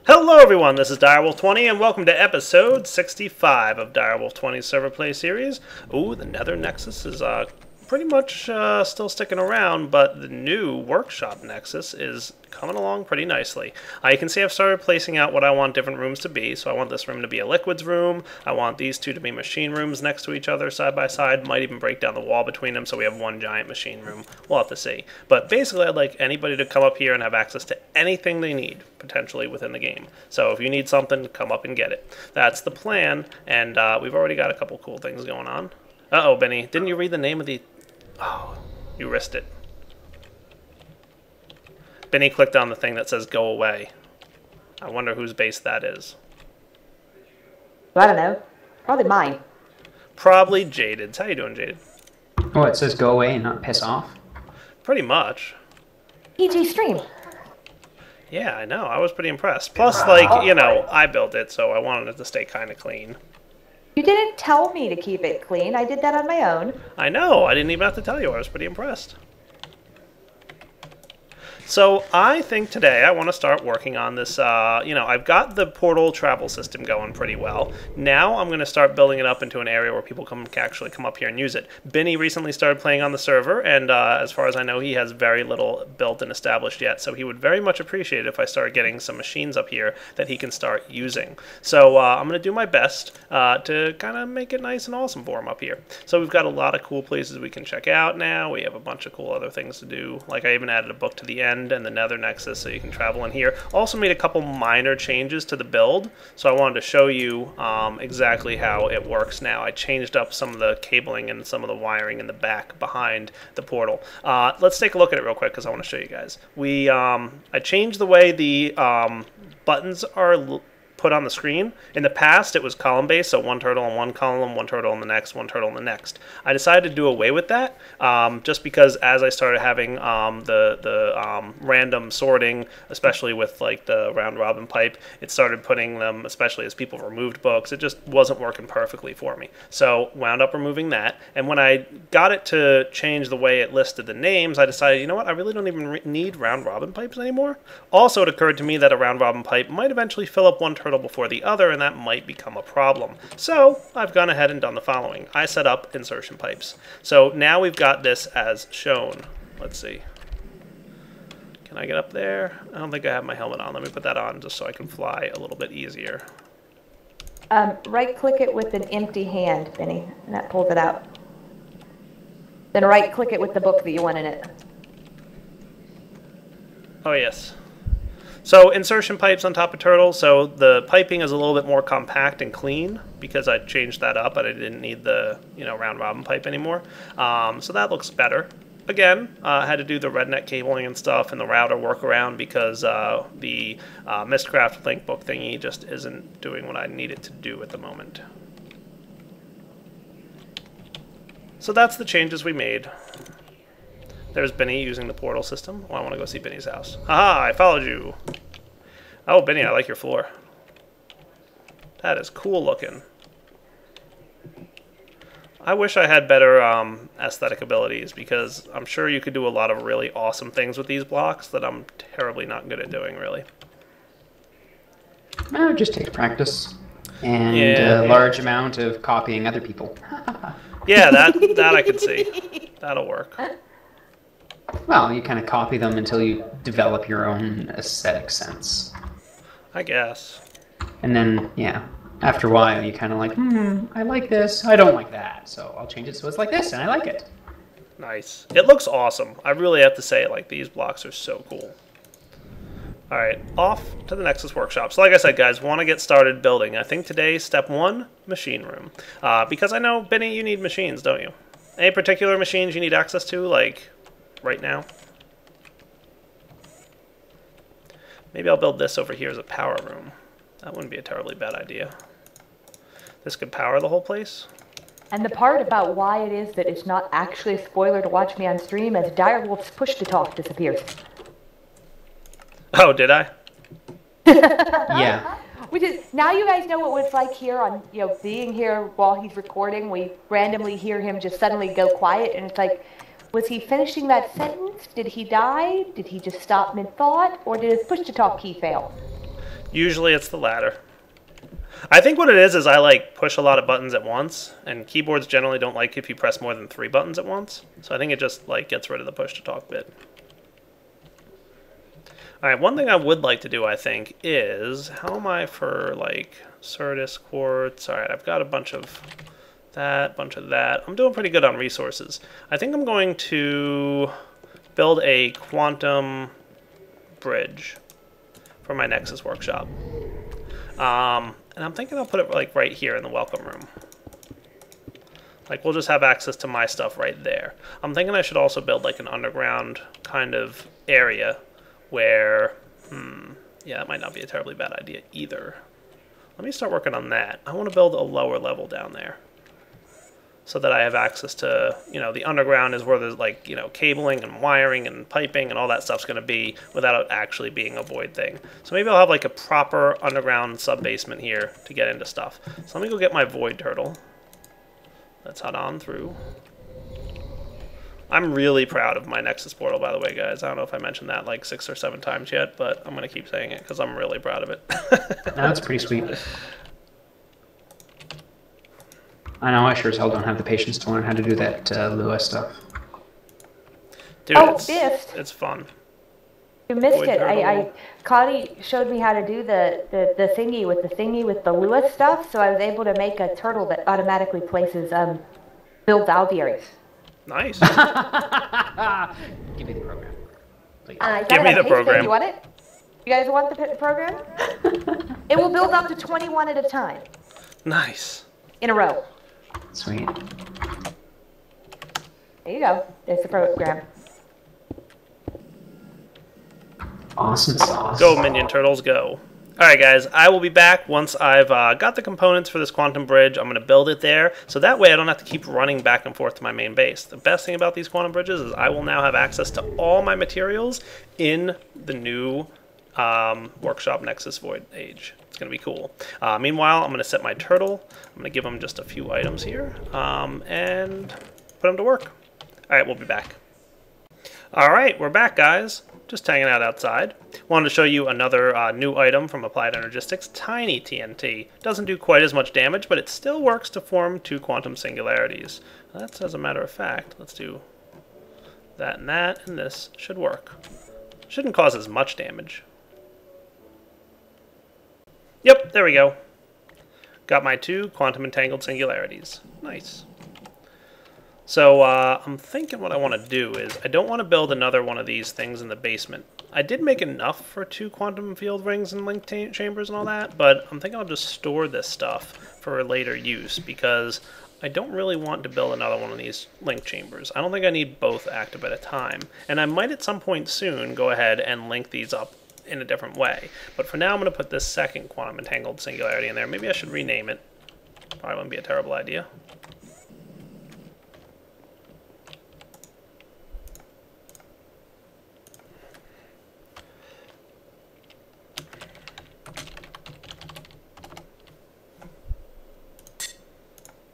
Hello everyone, this is Direwolf20 and welcome to episode 65 of Direwolf20's Server Play series. Ooh, the Nether Nexus is pretty much still sticking around, but the new Workshop Nexus is coming along pretty nicely. You can see I've started placing out what I want different rooms to be. So I want this room to be a liquids room. I want these two to be machine rooms next to each other side by side. Might even break down the wall between them so we have one giant machine room. We'll have to see. But basically I'd like anybody to come up here and have access to anything they need, potentially within the game. So if you need something, come up and get it. That's the plan, and we've already got a couple cool things going on. Uh-oh, Benny, didn't you read the name of the... Oh, you risked it. Benny clicked on the thing that says go away. I wonder whose base that is. I don't know. Probably mine. Probably Jaded's. How you doing, Jaded? Oh, it says go away and not piss off. Pretty much. PG stream. Yeah, I know. I was pretty impressed. Plus, like, you know, I built it, so I wanted it to stay kind of clean. You didn't tell me to keep it clean. I did that on my own. I know. I didn't even have to tell you. I was pretty impressed. So I think today I want to start working on this, you know, I've got the portal travel system going pretty well. Now I'm going to start building it up into an area where people can actually come up here and use it. Benny recently started playing on the server, and as far as I know, he has very little built and established yet, so he would very much appreciate it if I started getting some machines up here that he can start using. So I'm going to do my best to kind of make it nice and awesome for him up here. So we've got a lot of cool places we can check out now. We have a bunch of cool other things to do. Like I even added a book to the end and the Nether Nexus so you can travel in here. Also made a couple minor changes to the build, so I wanted to show you exactly how it works now. I changed up some of the cabling and some of the wiring in the back behind the portal. Let's take a look at it real quick because I want to show you guys. I changed the way the buttons are put on the screen. In the past, it was column-based, so one turtle in one column, one turtle in the next, one turtle in the next. I decided to do away with that, just because as I started having the random sorting, especially with like the round-robin pipe, it started putting them, especially as people removed books, it just wasn't working perfectly for me. So wound up removing that, and when I got it to change the way it listed the names, I decided, you know what, I really don't even need round-robin pipes anymore. Also, it occurred to me that a round-robin pipe might eventually fill up one turtle before the other, and that might become a problem. So I've gone ahead and done the following. I set up insertion pipes. So now we've got this as shown. Let's see. Can I get up there? I don't think I have my helmet on. Let me put that on just so I can fly a little bit easier. Right-click it with an empty hand, Benny, and that pulls it out. Then right-click it with the book that you want in it. Oh, yes. So insertion pipes on top of turtles, so the piping is a little bit more compact and clean because I changed that up and I didn't need the, you know, round robin pipe anymore. So that looks better. Again, I had to do the redneck cabling and stuff and the router workaround because the Mistcraft link book thingy just isn't doing what I need it to do at the moment. So that's the changes we made. There's Benny using the portal system. Oh, I want to go see Benny's house. Haha, I followed you. Oh, Benny, I like your floor. That is cool looking. I wish I had better aesthetic abilities because I'm sure you could do a lot of really awesome things with these blocks that I'm terribly not good at doing, really. Oh, it just takes practice and a large amount of copying other people. Yeah, that I could see. That'll work. Well, you kind of copy them until you develop your own aesthetic sense. I guess. And then, yeah, after a while, you kind of like, I like this, I don't like that, so I'll change it so it's like this, and I like it. Nice. It looks awesome. I really have to say, like, these blocks are so cool. Alright, off to the Nexus Workshop. So like I said, guys, want to get started building. I think today, step one, machine room. Because I know, Benny, you need machines, don't you? Any particular machines you need access to, like... right now. Maybe I'll build this over here as a power room. That wouldn't be a terribly bad idea. This could power the whole place. And the part about why it is that it's not actually a spoiler to watch me on stream as Direwolf's push-to-talk disappears. Oh, did I? Yeah. Now you guys know what it's like here on, you know, being here while he's recording. We randomly hear him just suddenly go quiet, and it's like, was he finishing that sentence? Did he die? Did he just stop mid-thought? Or did his push-to-talk key fail? Usually it's the latter. I think what it is I like push a lot of buttons at once, and keyboards generally don't like if you press more than 3 buttons at once. So I think it just like gets rid of the push to talk bit. Alright, one thing I would like to do, I think, is how am I for like Certus, Quartz? Alright, I've got a bunch of that, bunch of that. I'm doing pretty good on resources. I think I'm going to build a quantum bridge for my Nexus workshop. And I'm thinking I'll put it like right here in the welcome room. Like we'll just have access to my stuff right there. I'm thinking I should also build like an underground kind of area where, yeah, that might not be a terribly bad idea either. Let me start working on that. I want to build a lower level down there, so that I have access to, you know, the underground is where there's like, you know, cabling and wiring and piping and all that stuff's going to be without it actually being a void thing. So maybe I'll have like a proper underground sub-basement here to get into stuff. So let me go get my void turtle. Let's head on through. I'm really proud of my Nexus portal, by the way, guys. I don't know if I mentioned that like 6 or 7 times yet, but I'm going to keep saying it because I'm really proud of it. No, it's pretty sweet. I know, I sure as hell don't have the patience to learn how to do that Lua stuff. Dude, it's fun. You missed it. Connie showed me how to do the thingy with the Lua stuff, so I was able to make a turtle that automatically places builds alvearies. Nice. Give me the program, please. Give me the program. You want it? You guys want the program? It will build up to 21 at a time. Nice. In a row. Sweet. There you go. There's the program. Awesome sauce. Go, Minion Turtles, go. Alright guys, I will be back once I've got the components for this quantum bridge. I'm going to build it there, so that way I don't have to keep running back and forth to my main base. The best thing about these quantum bridges is I will now have access to all my materials in the new Workshop Nexus Void Age. It's going to be cool. Meanwhile, I'm going to set my turtle. I'm going to give him just a few items here, and put him to work. Alright, we'll be back. Alright, we're back, guys. Just hanging out outside. Wanted to show you another new item from Applied Energistics, Tiny TNT. Doesn't do quite as much damage, but it still works to form 2 quantum singularities. That's as a matter of fact. Let's do that, and this should work. Shouldn't cause as much damage. Yep, there we go. Got my 2 quantum entangled singularities. Nice. So I'm thinking what I want to do is, I don't want to build another one of these things in the basement. I did make enough for 2 quantum field rings and link chambers and all that, but I'm thinking I'll just store this stuff for later use, because I don't really want to build another one of these link chambers. I don't think I need both active at a time, and I might at some point soon go ahead and link these up in a different way. But for now I'm going to put this second quantum entangled singularity in there. Maybe I should rename it. Probably wouldn't be a terrible idea.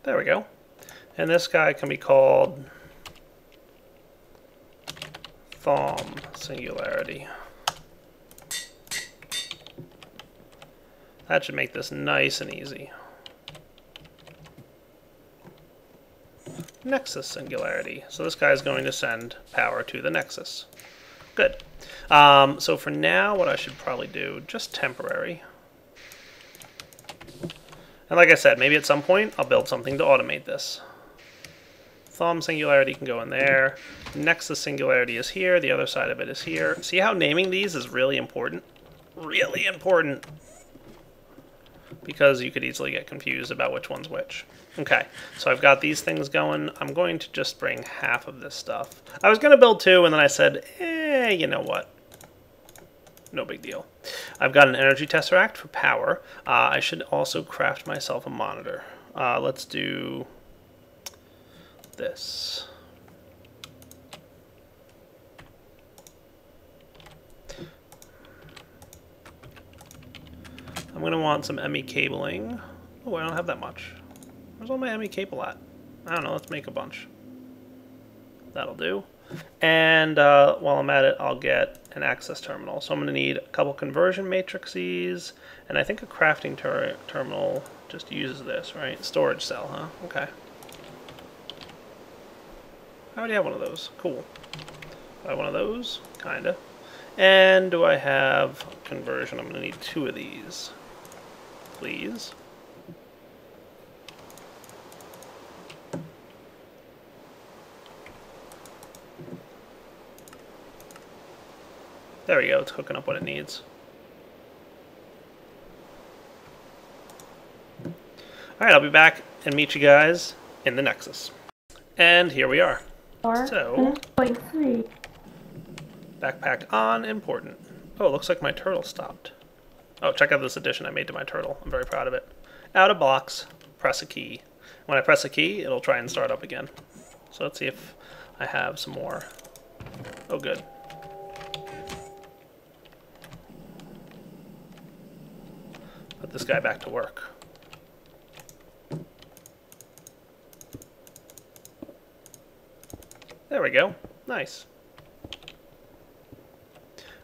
There we go. And this guy can be called Thom Singularity. That should make this nice and easy. Nexus Singularity. So this guy is going to send power to the Nexus. Good. So for now, what I should probably do, just temporary. And like I said, maybe at some point I'll build something to automate this. Thom Singularity can go in there. Nexus Singularity is here. The other side of it is here. See how naming these is really important? Really important. Because you could easily get confused about which one's which. Okay, so I've got these things going. I'm going to just bring half of this stuff. I was going to build 2, and then I said, you know what? No big deal. I've got an energy tesseract for power. I should also craft myself a monitor. Let's do this. I'm going to want some ME cabling. Oh, I don't have that much. Where's all my ME cable at? I don't know, let's make a bunch. That'll do. And while I'm at it, I'll get an access terminal. So I'm going to need a couple conversion matrices, and I think a crafting terminal just uses this, right? Storage cell, huh? Okay. I already have one of those. Cool. Do I have one of those? Kinda. And do I have conversion? I'm going to need 2 of these. Please. There we go, it's hooking up what it needs. Alright, I'll be back and meet you guys in the Nexus. And here we are. So, 0.3. backpack on, important. Oh, it looks like my turtle stopped. Oh, check out this addition I made to my turtle. I'm very proud of it. Out of box, press a key. When I press a key, it'll try and start up again. So let's see if I have some more. Oh, good. Put this guy back to work. There we go. Nice.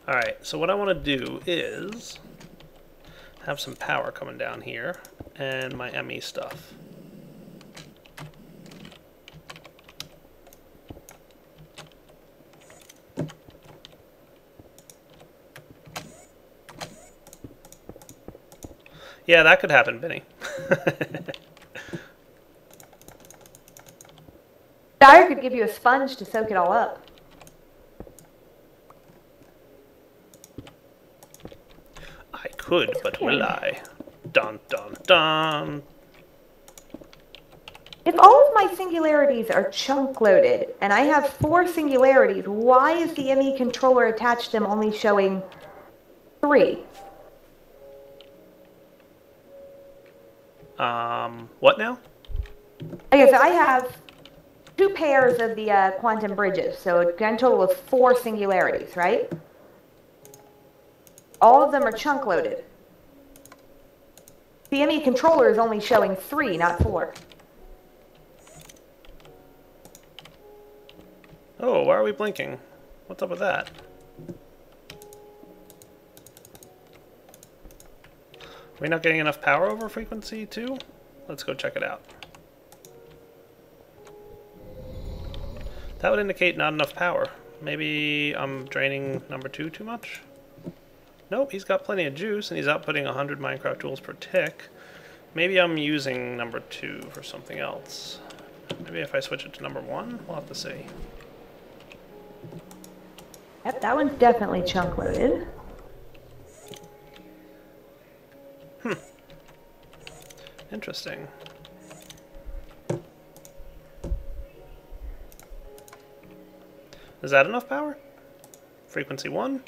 Alright, so what I want to do is have some power coming down here and my ME stuff. Yeah, that could happen, Benny. Dyer could give you a sponge to soak it all up. I could, but will I? Dun dun dun. If all of my singularities are chunk loaded, and I have 4 singularities, why is the ME controller attached to them only showing 3? What now? Okay, so I have 2 pairs of the quantum bridges, so a grand total of 4 singularities, right? All of them are chunk loaded. The ME controller is only showing 3, not 4. Oh, why are we blinking? What's up with that? Are we not getting enough power over frequency too? Let's go check it out. That would indicate not enough power. Maybe I'm draining number 2 too much? Nope, he's got plenty of juice and he's outputting 100 Minecraft joules per tick. Maybe I'm using number 2 for something else. Maybe if I switch it to number 1, we'll have to see. Yep, that one's definitely chunk loaded. Interesting. Is that enough power? Frequency 1?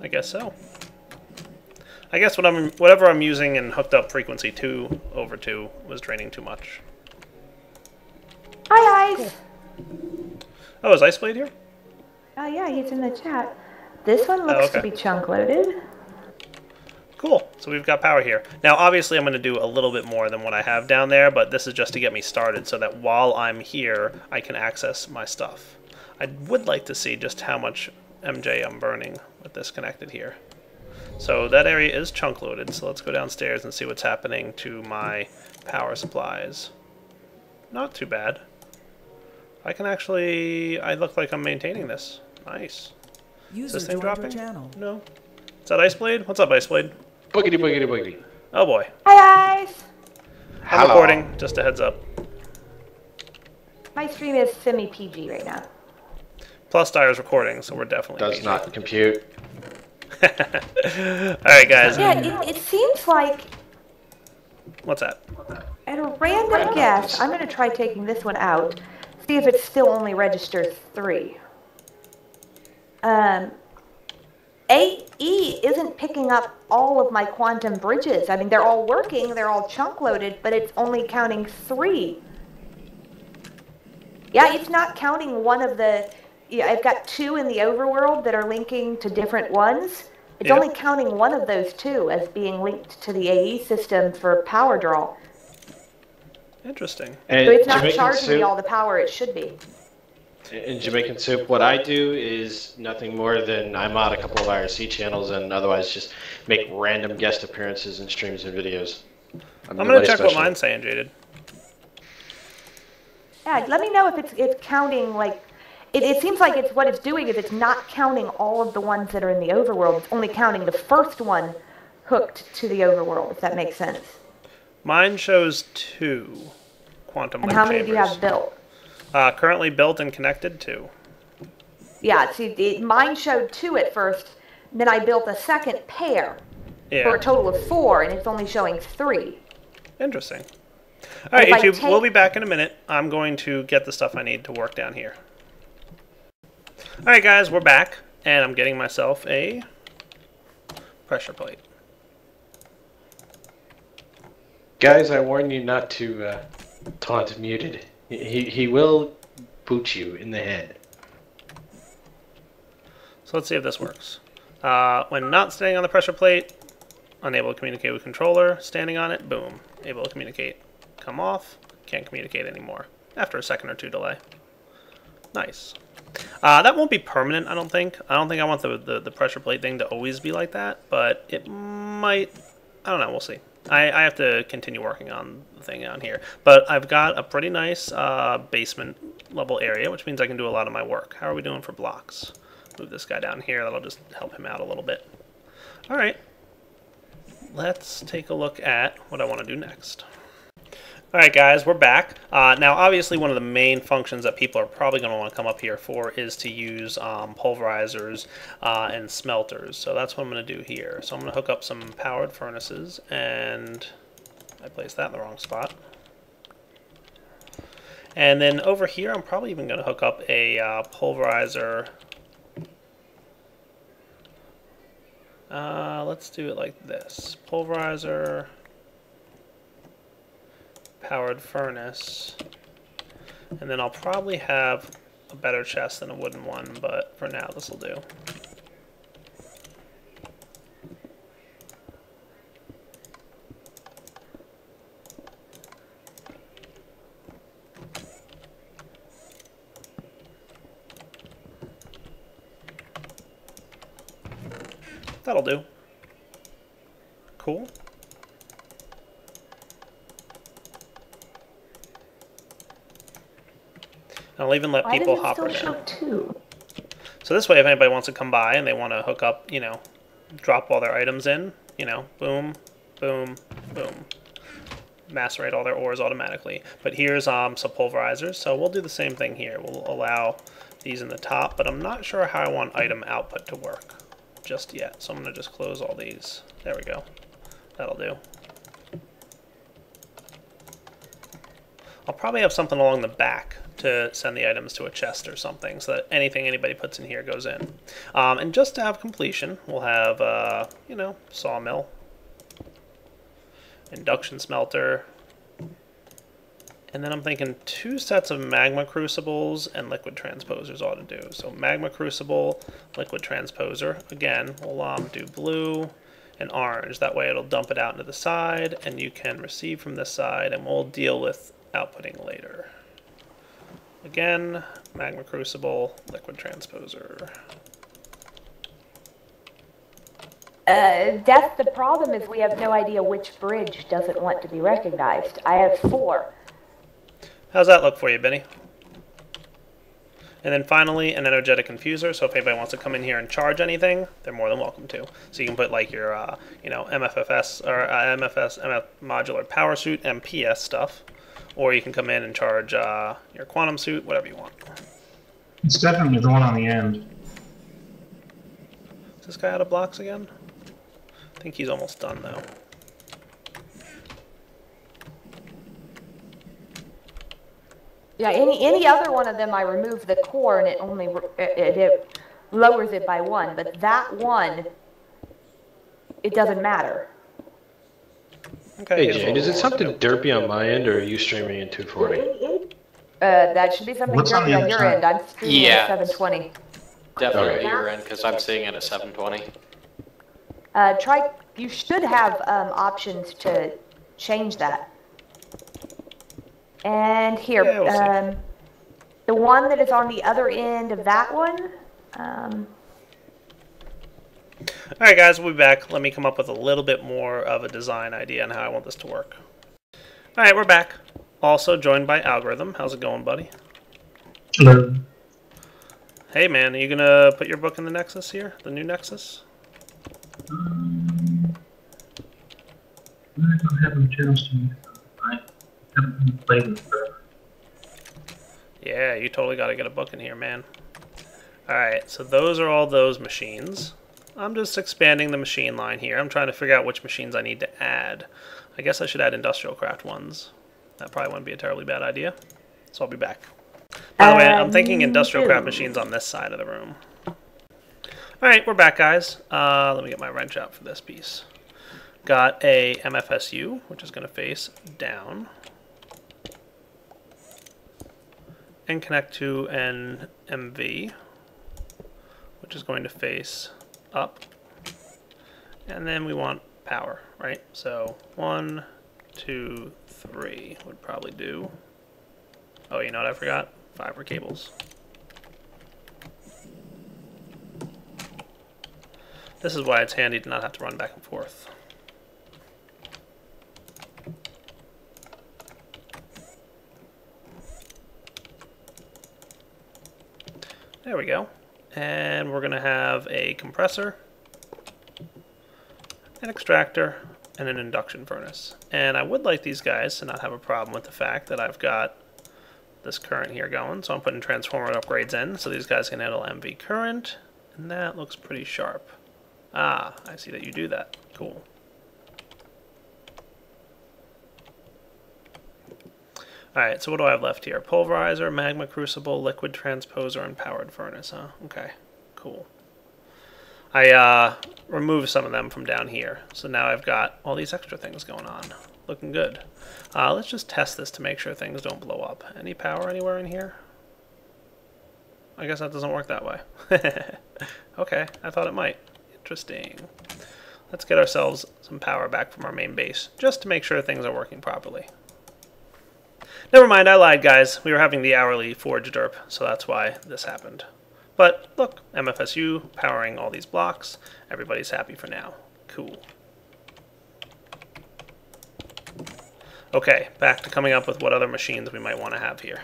I guess so. I guess whatever I'm using and hooked up frequency 2 over 2 was draining too much. Hi, Ice! Oh, is Iceblade here? Oh yeah, he's in the chat. This one looks to be chunk loaded. Cool. So we've got power here. Now, obviously, I'm going to do a little bit more than what I have down there, but this is just to get me started so that while I'm here, I can access my stuff. I would like to see just how much MJ I'm burning with this connected here. So that area is chunk loaded, so let's go downstairs and see what's happening to my power supplies. Not too bad. I can actually... I look like I'm maintaining this. Nice. Is this thing dropping? No. Is that Iceblade? What's up, Iceblade? Boogity, boogity, boogity. Oh boy. Hi, Ice! I'm recording, just a heads up. My stream is semi-PG right now. Plus Dyer's recording, so we're definitely... Does not compute. Alright, guys. Yeah, it seems like... What's that? At a random guess, I'm going to try taking this one out. See if it still only registers 3. AE isn't picking up all of my quantum bridges. I mean, they're all working, they're all chunk loaded, but it's only counting 3. Yeah, it's not counting one of the... Yeah, I've got 2 in the overworld that are linking to different ones. It's only counting one of those 2 as being linked to the AE system for power draw. Interesting. And so it's not charging me all the power it should be. In Jamaican Soup, what I do is nothing more than I mod a couple of IRC channels and otherwise just make random guest appearances in streams and videos. I'm gonna check what mine's saying, Jaded. Yeah, let me know if it's counting, like, it seems like what it's doing is it's not counting all of the ones that are in the overworld. It's only counting the first one hooked to the overworld, if that makes sense. Mine shows 2 quantum link chambers. And how many do you have built? Currently built and connected, 2. Yeah, see, mine showed 2 at first, then I built a second pair for a total of 4, and it's only showing 3. Interesting. All right, YouTube, we'll be back in a minute. I'm going to get the stuff I need to work down here. All right, guys, we're back, and I'm getting myself a pressure plate. Guys, I warn you not to taunt muted. He will boot you in the head. So let's see if this works. When not standing on the pressure plate, unable to communicate with controller. Standing on it, boom, able to communicate. Come off, can't communicate anymore. After a second or 2 delay. Nice. That won't be permanent, I don't think. I don't think I want the pressure plate thing to always be like that, but it might. I don't know, we'll see. I have to continue working on the thing down here. But I've got a pretty nice basement level area, which means I can do a lot of my work. How are we doing for blocks? Move this guy down here. That'll just help him out a little bit. All right. Let's take a look at what I want to do next. All right, guys, we're back. Now, obviously, one of the main functions that people are probably going to want to come up here for is to use pulverizers and smelters. So that's what I'm going to do here. So I'm going to hook up some powered furnaces, and I placed that in the wrong spot. And then over here, I'm probably even going to hook up a pulverizer. Let's do it like this. Pulverizer, powered furnace, and then I'll probably have a better chest than a wooden one, but for now this will do. That'll do. Cool. I'll even let people hop in there. So this way, if anybody wants to come by and they want to hook up, you know, drop all their items in, you know, boom, boom, boom. Macerate all their ores automatically. But here's some pulverizers, so we'll do the same thing here. We'll allow these in the top, but I'm not sure how I want item output to work just yet. So I'm going to just close all these. There we go. That'll do. I'll probably have something along the back to send the items to a chest or something, so that anything anybody puts in here goes in. And just to have completion, we'll have, you know, sawmill, induction smelter, and then I'm thinking 2 sets of magma crucibles and liquid transposers ought to do. So magma crucible, liquid transposer. Again, we'll do blue and orange. That way it'll dump it out into the side, and you can receive from this side, and we'll deal with outputting later. Again, magma crucible, liquid transposer. Death, the problem is we have no idea which bridge doesn't want to be recognized. I have 4. How's that look for you, Benny? And then finally, an energetic infuser. So if anybody wants to come in here and charge anything, they're more than welcome to. So you can put like your, you know, MFFS or MF modular power suit, MPS stuff, or you can come in and charge your quantum suit, whatever you want. It's definitely the one on the end. Is this guy out of blocks again? I think he's almost done though. Yeah, any other one of them, I remove the core and it only it lowers it by 1. But that one, it doesn't matter. Okay. Hey Jane, is it something derpy on my end, or are you streaming in 240? That should be something derpy on your end. I'm streaming at 720. Definitely your end, because I'm seeing it at 720. You should have options to change that. And here, Yeah, we'll the one that is on the other end of that one. Alright guys, we'll be back. Let me come up with a little bit more of a design idea on how I want this to work. Alright, we're back. Also joined by Algorithm. How's it going, buddy? Hello. Hey man, are you gonna put your book in the Nexus here? The new Nexus? I don't have a chance to. I haven't played with her. Yeah, you totally gotta get a book in here, man. Alright, so those are all those machines. I'm just expanding the machine line here. I'm trying to figure out which machines I need to add. I guess I should add industrial craft ones. That probably wouldn't be a terribly bad idea. So I'll be back. By the way, I'm thinking industrial craft machines on this side of the room. Alright, we're back, guys. Let me get my wrench out for this piece. Got a MFSU, which is going to face down. And connect to an MV, which is going to face up. And then we want power, right? So 1, 2, 3 would probably do. Oh, you know what I forgot? Fiber cables. This is why it's handy to not have to run back and forth. There we go. And we're going to have a compressor, an extractor, and an induction furnace. And I would like these guys to not have a problem with the fact that I've got this current here going. So I'm putting transformer upgrades in so these guys can handle MV current. And that looks pretty sharp. Ah, I see that you do that. Cool. Alright, so what do I have left here? Pulverizer, magma crucible, liquid transposer, and powered furnace, huh? Okay, cool. I removed some of them from down here, so now I've got all these extra things going on. Looking good. Let's just test this to make sure things don't blow up. Any power anywhere in here? I guess that doesn't work that way. Okay, I thought it might. Interesting. Let's get ourselves some power back from our main base, just to make sure things are working properly. Never mind, I lied, guys. We were having the hourly forge derp, so that's why this happened. But look, MFSU powering all these blocks. Everybody's happy for now. Cool. Okay, back to coming up with what other machines we might want to have here.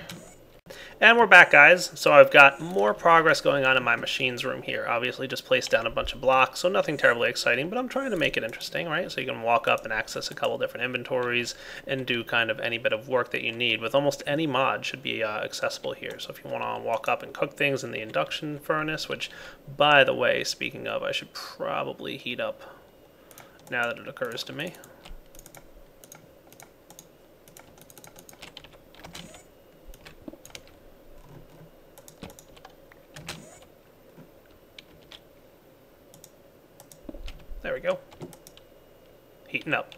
And we're back, guys. So I've got more progress going on in my machines room here. Obviously just placed down a bunch of blocks, so nothing terribly exciting, but I'm trying to make it interesting, right? So you can walk up and access a couple different inventories and do kind of any bit of work that you need with almost any mod should be accessible here. So if you want to walk up and cook things in the induction furnace, which, by the way, speaking of, I should probably heat up now that it occurs to me. There we go. Heating up.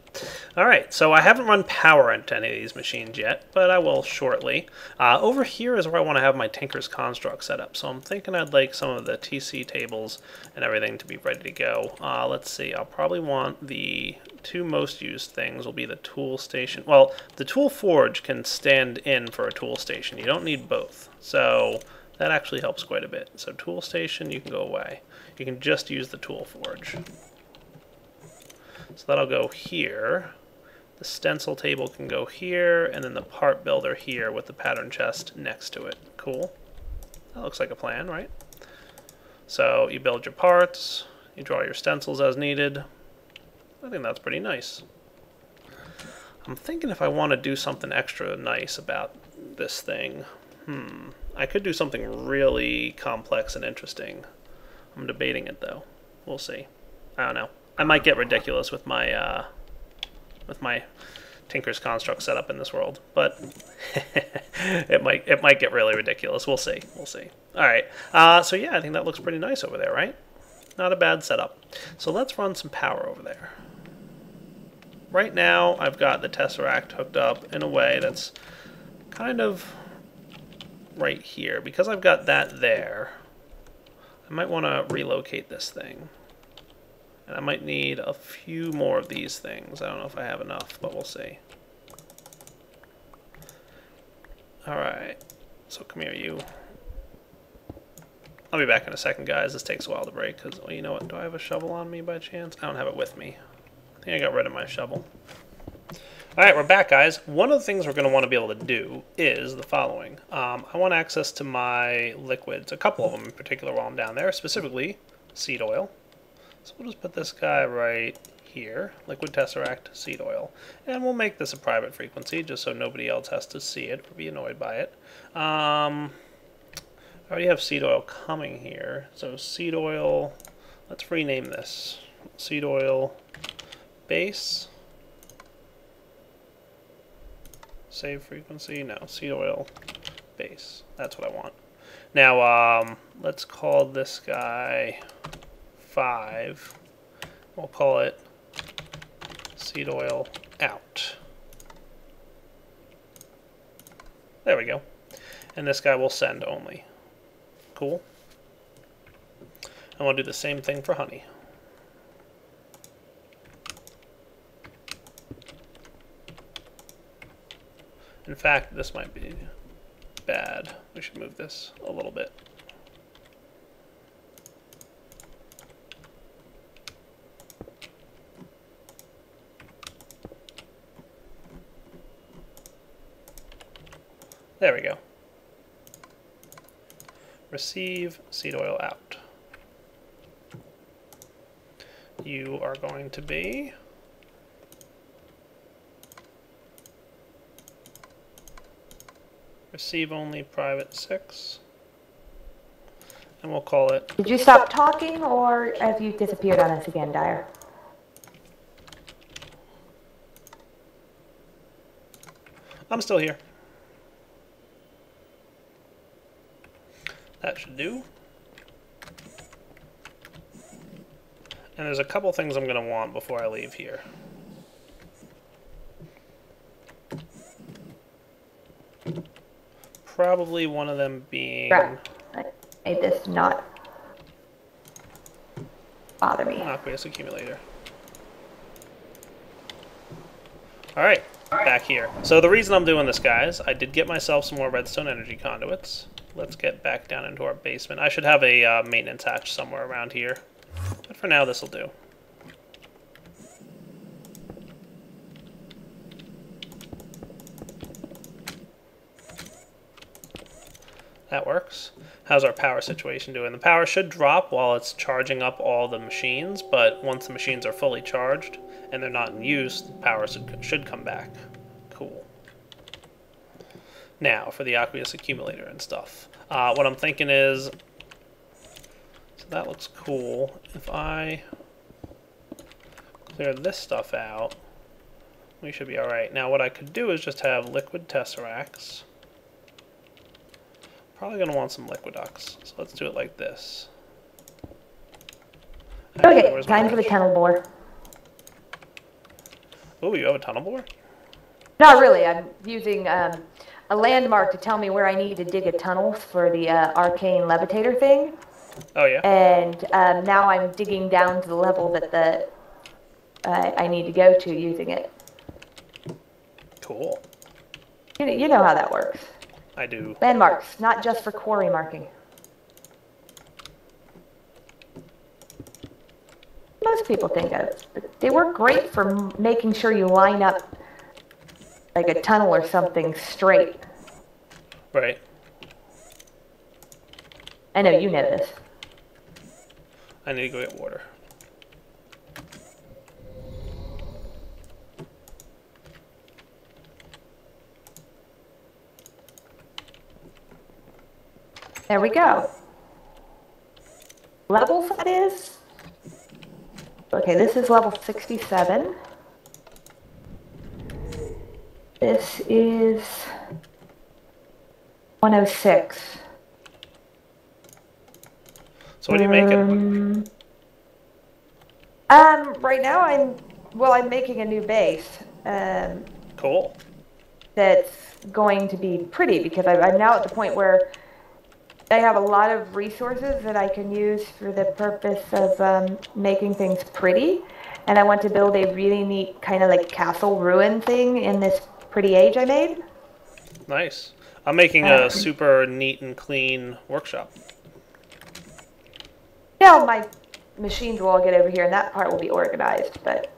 Alright, so I haven't run power into any of these machines yet, but I will shortly. Over here is where I want to have my Tinker's Construct set up, so I'm thinking I'd like some of the TC tables and everything to be ready to go. Let's see, I'll probably want the two most used things will be the tool station. Well, the tool forge can stand in for a tool station. You don't need both, so that actually helps quite a bit. So tool station, you can go away. You can just use the tool forge. So that'll go here. The stencil table can go here, and then the part builder here with the pattern chest next to it. Cool. That looks like a plan, right? So you build your parts, you draw your stencils as needed. I think that's pretty nice. I'm thinking if I want to do something extra nice about this thing, I could do something really complex and interesting. I'm debating it though. We'll see. I don't know. I might get ridiculous with my Tinker's Construct setup in this world, but it might get really ridiculous. We'll see. We'll see. All right. So yeah, I think that looks pretty nice over there, right? Not a bad setup. So let's run some power over there. Right now, I've got the Tesseract hooked up in a way that's kind of right here. Because I've got that there, I might want to relocate this thing. And I might need a few more of these things. I don't know if I have enough, but we'll see. Alright. So come here, you. I'll be back in a second, guys. This takes a while to break, because, well, you know what? Do I have a shovel on me by chance? I don't have it with me. I think I got rid of my shovel. Alright, we're back, guys. One of the things we're going to want to be able to do is the following. I want access to my liquids, a couple of them in particular while I'm down there, specifically seed oil. So we'll just put this guy right here, liquid tesseract, seed oil. And we'll make this a private frequency, just so nobody else has to see it or be annoyed by it. I already have seed oil coming here, so seed oil, let's rename this. Seed oil base. Save frequency, no, seed oil base. That's what I want. Now, let's call this guy 5. We'll call it seed oil out. There we go. And this guy will send only. Cool. And we'll do the same thing for honey. In fact, this might be bad. We should move this a little bit. There we go. Receive seed oil out. You are going to be receive only private 6. And we'll call it. Did you stop talking, or have you disappeared on us again, Dyer? I'm still here. That should do. And there's a couple things I'm going to want before I leave here. Probably one of them being... Right. I made this not bother me. Aqueous accumulator. Alright, back here. So the reason I'm doing this, guys, I did get myself some more redstone energy conduits. Let's get back down into our basement. I should have a maintenance hatch somewhere around here. But for now, this will do. That works. How's our power situation doing? The power should drop while it's charging up all the machines, but once the machines are fully charged and they're not in use, the power should come back. Cool. Now, for the aqueous accumulator and stuff. What I'm thinking is, so that looks cool. If I clear this stuff out, we should be alright. Now, what I could do is just have liquid tesseracts. Probably going to want some liquiducts, so let's do it like this. Actually, Okay, time for the tunnel bore. Oh, you have a tunnel bore? Not really. I'm using a landmark to tell me where I need to dig a tunnel for the arcane levitator thing. Oh, yeah? And now I'm digging down to the level that I need to go to using it. Cool. You know how that works. I do. Landmarks, not just for quarry marking. Most people think of, but they work great for making sure you line up like a tunnel or something straight. Right. I know you know this. I need to go get water. There we go. Levels, that is. Okay, this is level 67. This is 106. So what are you making? Right now I'm making a new base. Cool. That's going to be pretty because I'm now at the point where I have a lot of resources that I can use for the purpose of making things pretty, and I want to build a really neat kind of like castle ruin thing in this pretty age I made. Nice. I'm making a super neat and clean workshop. Yeah, my machines will all get over here, and that part will be organized, but...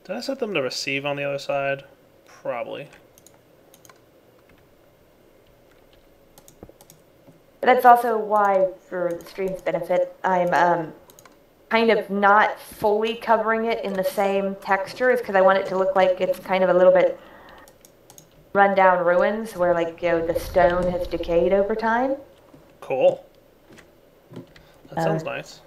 Did I set them to receive on the other side? Probably. That's also why, for the stream's benefit, I'm kind of not fully covering it in the same texture, is because I want it to look like it's kind of a little bit run-down ruins, where, like, you know, the stone has decayed over time. Cool. That sounds nice.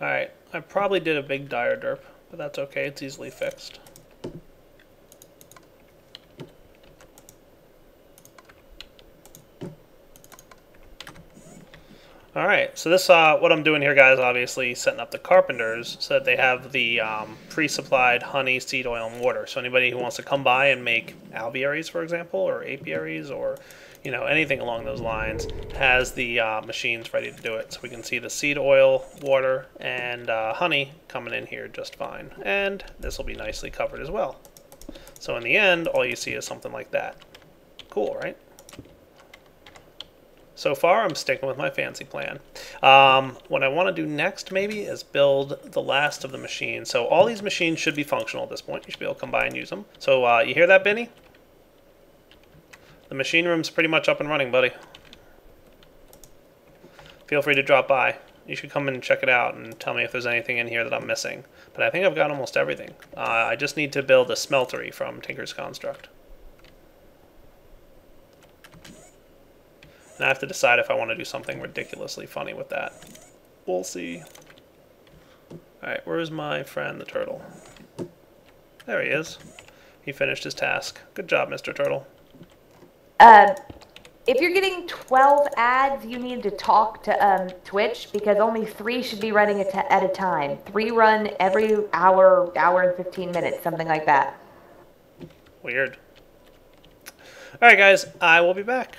Alright, I probably did a big dire derp, but that's okay, it's easily fixed. Alright, so this, what I'm doing here, guys, obviously setting up the carpenters so that they have the pre-supplied honey, seed oil, and water. So anybody who wants to come by and make alvearies, for example, or apiaries, or, you know, anything along those lines, has the machines ready to do it. So we can see the seed oil, water, and honey coming in here just fine. And this will be nicely covered as well. So in the end, all you see is something like that. Cool, right? So far, I'm sticking with my fancy plan. What I want to do next, maybe, is build the last of the machines. So all these machines should be functional at this point. You should be able to come by and use them. So you hear that, Benny? The machine room's pretty much up and running, buddy. Feel free to drop by. You should come and check it out and tell me if there's anything in here that I'm missing. But I think I've got almost everything. I just need to build a smeltery from Tinker's Construct. And I have to decide if I want to do something ridiculously funny with that. We'll see. Alright, where's my friend, the turtle? There he is. He finished his task. Good job, Mr. Turtle. If you're getting 12 ads, you need to talk to Twitch, because only 3 should be running at a time. 3 run every hour, hour and 15 minutes, something like that. Weird. Alright, guys, I will be back.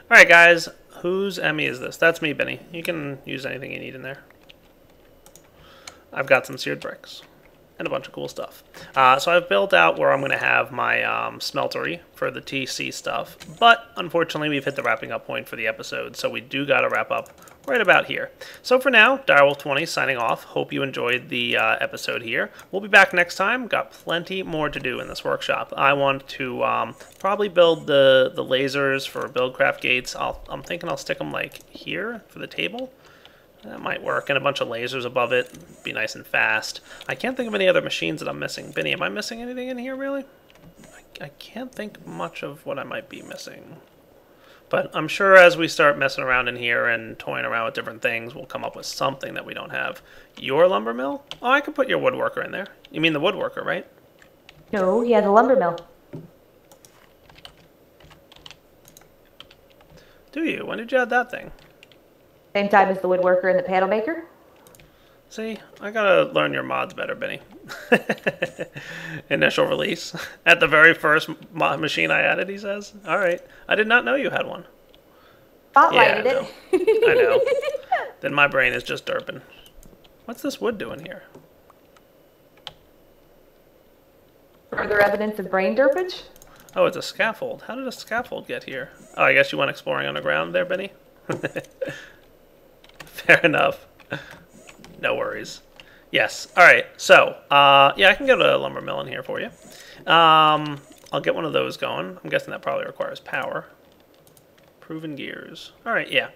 Alright, guys, whose Emmy is this? That's me, Benny. You can use anything you need in there. I've got some seared bricks and a bunch of cool stuff. So I've built out where I'm going to have my smeltery for the TC stuff, but unfortunately we've hit the wrapping up point for the episode, so we do got to wrap up right about here. So for now, Direwolf20 signing off. Hope you enjoyed the episode here. We'll be back next time. Got plenty more to do in this workshop. I want to probably build the lasers for Buildcraft gates. I'm thinking I'll stick them like here for the table. That might work, and a bunch of lasers above it. Be nice and fast. I can't think of any other machines that I'm missing. Benny, am I missing anything in here, really? I can't think much of what I might be missing. But I'm sure as we start messing around in here and toying around with different things, we'll come up with something that we don't have. Your lumber mill? Oh, I could put your woodworker in there. You mean the woodworker, right? No, he has a lumber mill. Do you? When did you add that thing? Same time as the woodworker and the panel maker. See, I gotta learn your mods better, Benny. Initial release. At the very first machine I added, he says. Alright. I did not know you had one. Spotlighted it. I know. Then my brain is just derping. What's this wood doing here? Further evidence of brain derpage? Oh, it's a scaffold. How did a scaffold get here? Oh, I guess you went exploring underground there, Benny? Fair enough. No worries. Yes. All right. So, yeah, I can get a lumber mill in here for you. I'll get one of those going. I'm guessing that probably requires power. Proven gears. All right, yeah.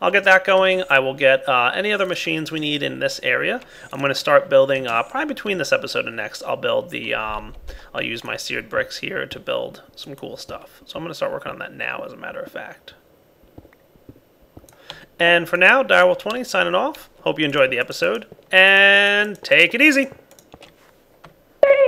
I'll get that going. I will get any other machines we need in this area. I'm going to start building, probably between this episode and next, I'll build the, I'll use my seared bricks here to build some cool stuff. So I'm going to start working on that now, as a matter of fact. And for now, Direwolf20 signing off. Hope you enjoyed the episode, and take it easy.